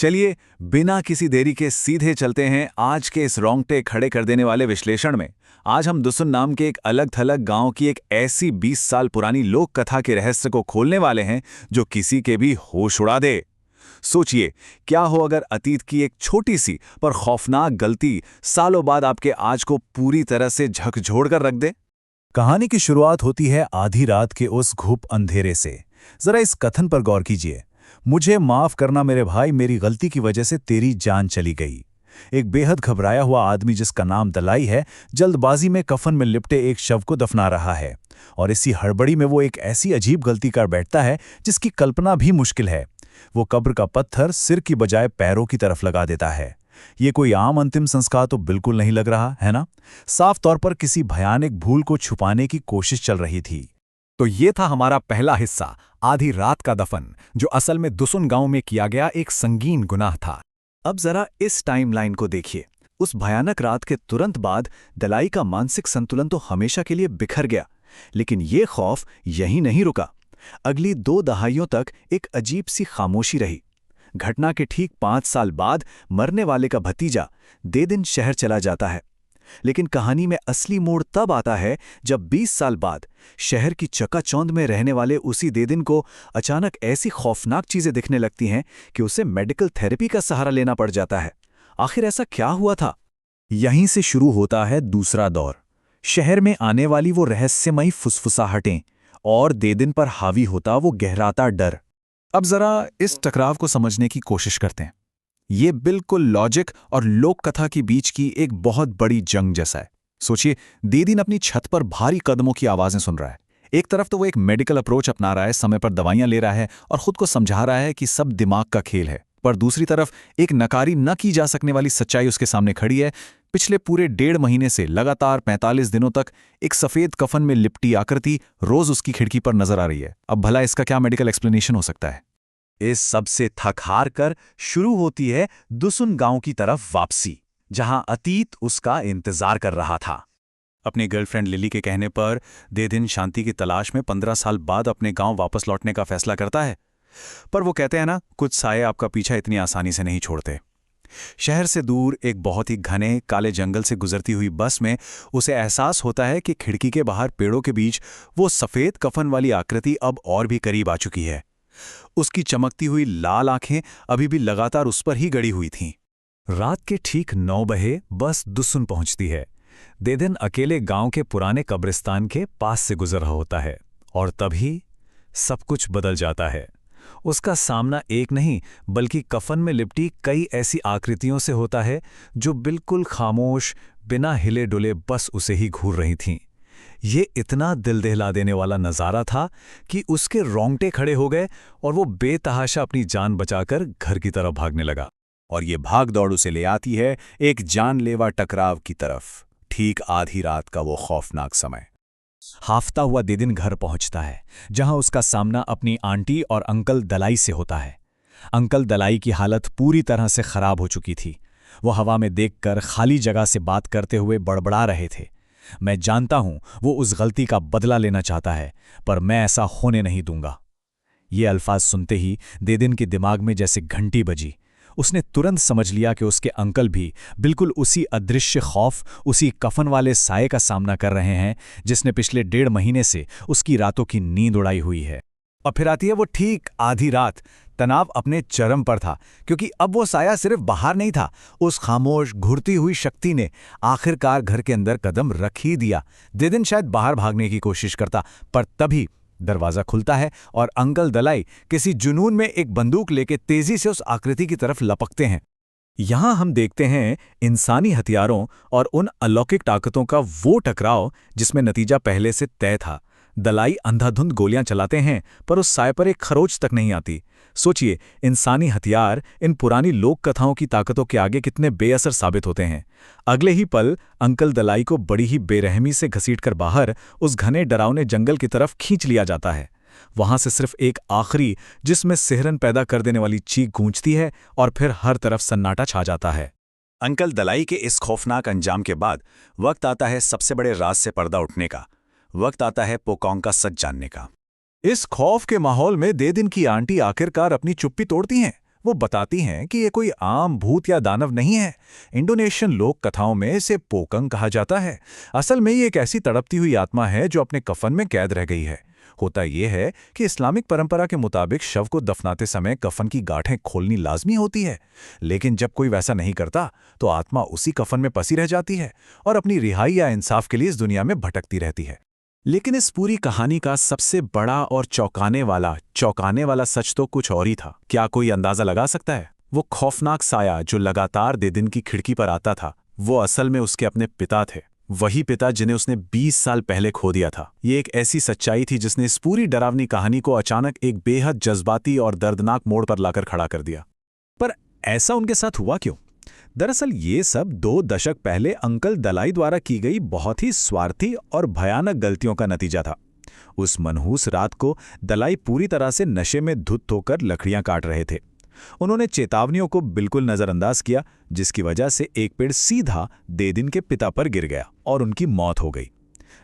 चलिए, बिना किसी देरी के सीधे चलते हैं आज के इस रोंगटे खड़े कर देने वाले विश्लेषण में। आज हम दुसुन नाम के एक अलग थलग गांव की एक ऐसी 20 साल पुरानी लोक कथा के रहस्य को खोलने वाले हैं जो किसी के भी होश उड़ा दे। सोचिए, क्या हो अगर अतीत की एक छोटी सी पर खौफनाक गलती सालों बाद आपके आज को पूरी तरह से झकझोर कर रख दे। कहानी की शुरुआत होती है आधी रात के उस घुप अंधेरे से। जरा इस कथन पर गौर कीजिए। मुझे माफ करना मेरे भाई, मेरी गलती की वजह से तेरी जान चली गई। एक बेहद घबराया हुआ आदमी जिसका नाम दलाई है, जल्दबाजी में कफन में लिपटे एक शव को दफना रहा है, और इसी हड़बड़ी में वो एक ऐसी अजीब गलती कर बैठता है जिसकी कल्पना भी मुश्किल है। वो कब्र का पत्थर सिर की बजाय पैरों की तरफ लगा देता है। ये कोई आम अंतिम संस्कार तो बिल्कुल नहीं लग रहा है ना। साफ तौर पर किसी भयानक भूल को छुपाने की कोशिश चल रही थी। तो ये था हमारा पहला हिस्सा, आधी रात का दफन, जो असल में दुसुन गांव में किया गया एक संगीन गुनाह था। अब जरा इस टाइमलाइन को देखिए। उस भयानक रात के तुरंत बाद दलाई का मानसिक संतुलन तो हमेशा के लिए बिखर गया, लेकिन ये खौफ यहीं नहीं रुका। अगली 2 दहाइयों तक एक अजीब सी खामोशी रही। घटना के ठीक 5 साल बाद मरने वाले का भतीजा देदिन शहर चला जाता है, लेकिन कहानी में असली मोड़ तब आता है जब 20 साल बाद शहर की चकाचौंध में रहने वाले उसी देदिन को अचानक ऐसी खौफनाक चीजें दिखने लगती हैं कि उसे मेडिकल थेरेपी का सहारा लेना पड़ जाता है। आखिर ऐसा क्या हुआ था? यहीं से शुरू होता है दूसरा दौर। शहर में आने वाली वो रहस्यमयी फुसफुसाहटें और देदिन पर हावी होता वो गहराता डर। अब जरा इस टकराव को समझने की कोशिश करते हैं। ये बिल्कुल लॉजिक और लोक कथा के बीच की एक बहुत बड़ी जंग जैसा है। सोचिए, देदिन अपनी छत पर भारी कदमों की आवाजें सुन रहा है। एक तरफ तो वो एक मेडिकल अप्रोच अपना रहा है, समय पर दवाइयां ले रहा है और खुद को समझा रहा है कि सब दिमाग का खेल है, पर दूसरी तरफ एक नकारी न की जा सकने वाली सच्चाई उसके सामने खड़ी है। पिछले पूरे 1.5 महीने से लगातार 45 दिनों तक एक सफेद कफन में लिपटी आकृति रोज उसकी खिड़की पर नजर आ रही है। अब भला इसका क्या मेडिकल एक्सप्लेनेशन हो सकता है? इस सब से थक हार कर शुरू होती है दुसुन गांव की तरफ वापसी, जहां अतीत उसका इंतजार कर रहा था। अपनी गर्लफ्रेंड लिली के कहने पर देदिन शांति की तलाश में 15 साल बाद अपने गांव वापस लौटने का फैसला करता है। पर वो कहते हैं ना, कुछ साये आपका पीछा इतनी आसानी से नहीं छोड़ते। शहर से दूर एक बहुत ही घने काले जंगल से गुजरती हुई बस में उसे एहसास होता है कि खिड़की के बाहर पेड़ों के बीच वो सफेद कफन वाली आकृति अब और भी करीब आ चुकी है। उसकी चमकती हुई लाल आंखें अभी भी लगातार उस पर ही गड़ी हुई थीं। रात के ठीक 9 बजे बस दुसुन पहुंचती है। देदिन अकेले गांव के पुराने कब्रिस्तान के पास से गुजर रहा होता है, और तभी सब कुछ बदल जाता है। उसका सामना एक नहीं बल्कि कफन में लिपटी कई ऐसी आकृतियों से होता है जो बिल्कुल खामोश, बिना हिले डुले बस उसे ही घूर रही थीं। ये इतना दिल दहला देने वाला नज़ारा था कि उसके रोंगटे खड़े हो गए और वो बेतहाशा अपनी जान बचाकर घर की तरफ भागने लगा। और ये भाग दौड़ उसे ले आती है एक जानलेवा टकराव की तरफ। ठीक आधी रात का वो खौफनाक समय। हाफता हुआ देदिन घर पहुंचता है, जहां उसका सामना अपनी आंटी और अंकल दलाई से होता है। अंकल दलाई की हालत पूरी तरह से खराब हो चुकी थी। वो हवा में देखकर खाली जगह से बात करते हुए बड़बड़ा रहे थे। मैं जानता हूं वो उस गलती का बदला लेना चाहता है, पर मैं ऐसा होने नहीं दूंगा। ये अल्फाज सुनते ही देदिन के दिमाग में जैसे घंटी बजी। उसने तुरंत समझ लिया कि उसके अंकल भी बिल्कुल उसी अदृश्य खौफ, उसी कफन वाले साये का सामना कर रहे हैं जिसने पिछले 1.5 महीने से उसकी रातों की नींद उड़ाई हुई है। और फिर आती है वो ठीक आधी रात। तनाव अपने चरम पर था, क्योंकि अब वो साया सिर्फ बाहर नहीं था। उस खामोश घुरती हुई शक्ति ने आखिरकार घर के अंदर कदम रख ही दिया। देदिन शायद बाहर भागने की कोशिश करता, पर तभी दरवाजा खुलता है और अंकल दलाई किसी जुनून में एक बंदूक लेके तेजी से उस आकृति की तरफ लपकते हैं। यहां हम देखते हैं इंसानी हथियारों और उन अलौकिक ताकतों का वो टकराव जिसमें नतीजा पहले से तय था। दलाई अंधाधुंध गोलियां चलाते हैं, पर उस साय पर एक खरोच तक नहीं आती। सोचिए, इंसानी हथियार इन पुरानी लोक कथाओं की ताकतों के आगे कितने बेअसर साबित होते हैं। अगले ही पल अंकल दलाई को बड़ी ही बेरहमी से घसीटकर बाहर उस घने डरावने जंगल की तरफ खींच लिया जाता है। वहां से सिर्फ एक आखिरी, जिसमें सिहरन पैदा कर देने वाली चीख गूंजती है, और फिर हर तरफ सन्नाटा छा जाता है। अंकल दलाई के इस खौफनाक अंजाम के बाद वक्त आता है सबसे बड़े राज से पर्दा उठने का। वक्त आता है पोकोंग का सच जानने का। इस खौफ के माहौल में देदिन की आंटी आखिरकार अपनी चुप्पी तोड़ती हैं। वो बताती हैं कि ये कोई आम भूत या दानव नहीं है। इंडोनेशियन लोक कथाओं में इसे पोकंग कहा जाता है। असल में ये एक ऐसी तड़पती हुई आत्मा है जो अपने कफन में कैद रह गई है। होता यह है कि इस्लामिक परंपरा के मुताबिक शव को दफनाते समय कफन की गांठें खोलनी लाजमी होती है, लेकिन जब कोई वैसा नहीं करता तो आत्मा उसी कफन में फंसी रह जाती है और अपनी रिहाई या इंसाफ के लिए इस दुनिया में भटकती रहती है। लेकिन इस पूरी कहानी का सबसे बड़ा और चौंकाने वाला सच तो कुछ और ही था। क्या कोई अंदाजा लगा सकता है? वो खौफनाक साया जो लगातार देदिन की खिड़की पर आता था, वो असल में उसके अपने पिता थे। वही पिता जिन्हें उसने 20 साल पहले खो दिया था। ये एक ऐसी सच्चाई थी जिसने इस पूरी डरावनी कहानी को अचानक एक बेहद जज्बाती और दर्दनाक मोड़ पर लाकर खड़ा कर दिया। पर ऐसा उनके साथ हुआ क्यों? दरअसल ये सब 2 दशक पहले अंकल दलाई द्वारा की गई बहुत ही स्वार्थी और भयानक गलतियों का नतीजा था। उस मनहूस रात को दलाई पूरी तरह से नशे में धुत होकर लकड़ियां काट रहे थे। उन्होंने चेतावनियों को बिल्कुल नजरअंदाज किया, जिसकी वजह से एक पेड़ सीधा देदिन के पिता पर गिर गया और उनकी मौत हो गई।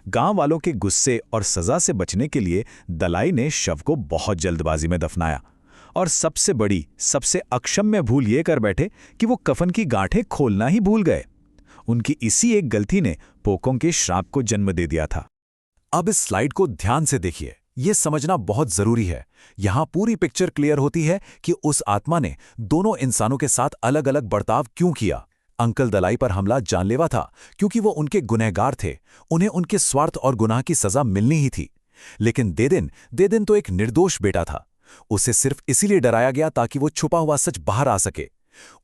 गांव वालों के गुस्से और सजा से बचने के लिए दलाई ने शव को बहुत जल्दबाजी में दफनाया और सबसे अक्षम्य भूल ये कर बैठे कि वो कफन की गांठें खोलना ही भूल गए। उनकी इसी एक गलती ने पोकोंग के श्राप को जन्म दे दिया था। अब इस स्लाइड को ध्यान से देखिए, ये समझना बहुत जरूरी है। यहां पूरी पिक्चर क्लियर होती है कि उस आत्मा ने दोनों इंसानों के साथ अलग अलग बर्ताव क्यों किया। अंकल दलाई पर हमला जानलेवा था क्योंकि वो उनके गुनहगार थे, उन्हें उनके स्वार्थ और गुनाह की सजा मिलनी ही थी। लेकिन देदिन तो एक निर्दोष बेटा था। उसे सिर्फ इसीलिए डराया गया ताकि वो छुपा हुआ सच बाहर आ सके।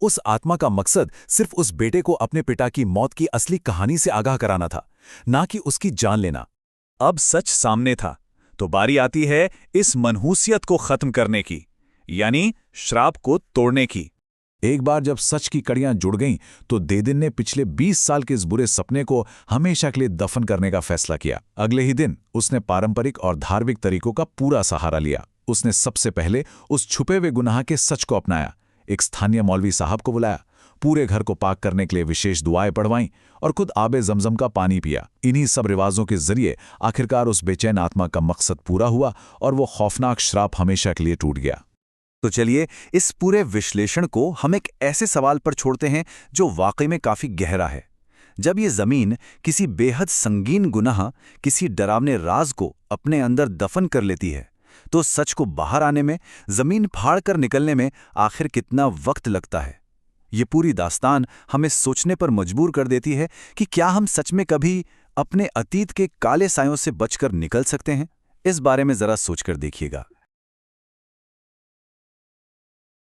उस आत्मा का मकसद सिर्फ उस बेटे को अपने पिता की मौत की असली कहानी से आगाह कराना था, ना कि उसकी जान लेना। अब सच सामने था तो बारी आती है इस मनहूसियत को खत्म करने की, यानी श्राप को तोड़ने की। एक बार जब सच की कड़ियां जुड़ गईं तो देदिन ने पिछले 20 साल के इस बुरे सपने को हमेशा के लिए दफन करने का फैसला किया। अगले ही दिन उसने पारंपरिक और धार्मिक तरीकों का पूरा सहारा लिया। उसने सबसे पहले उस छुपे हुए गुनाह के सच को अपनाया। एक स्थानीय मौलवी साहब को बुलाया, पूरे घर को पाक करने के लिए विशेष दुआएं पढ़वाईं और खुद आबे जमजम का पानी पिया। इन्हीं सब रिवाजों के जरिए आखिरकार उस बेचैन आत्मा का मकसद पूरा हुआ और वो खौफनाक श्राप हमेशा के लिए टूट गया। तो चलिए इस पूरे विश्लेषण को हम एक ऐसे सवाल पर छोड़ते हैं जो वाकई में काफी गहरा है। जब ये जमीन किसी बेहद संगीन गुनाह, किसी डरावने राज को अपने अंदर दफन कर लेती है, तो सच को बाहर आने में, जमीन फाड़ कर निकलने में आखिर कितना वक्त लगता है। ये पूरी दास्तान हमें सोचने पर मजबूर कर देती है कि क्या हम सच में कभी अपने अतीत के काले सायों से बचकर निकल सकते हैं। इस बारे में जरा सोचकर देखिएगा।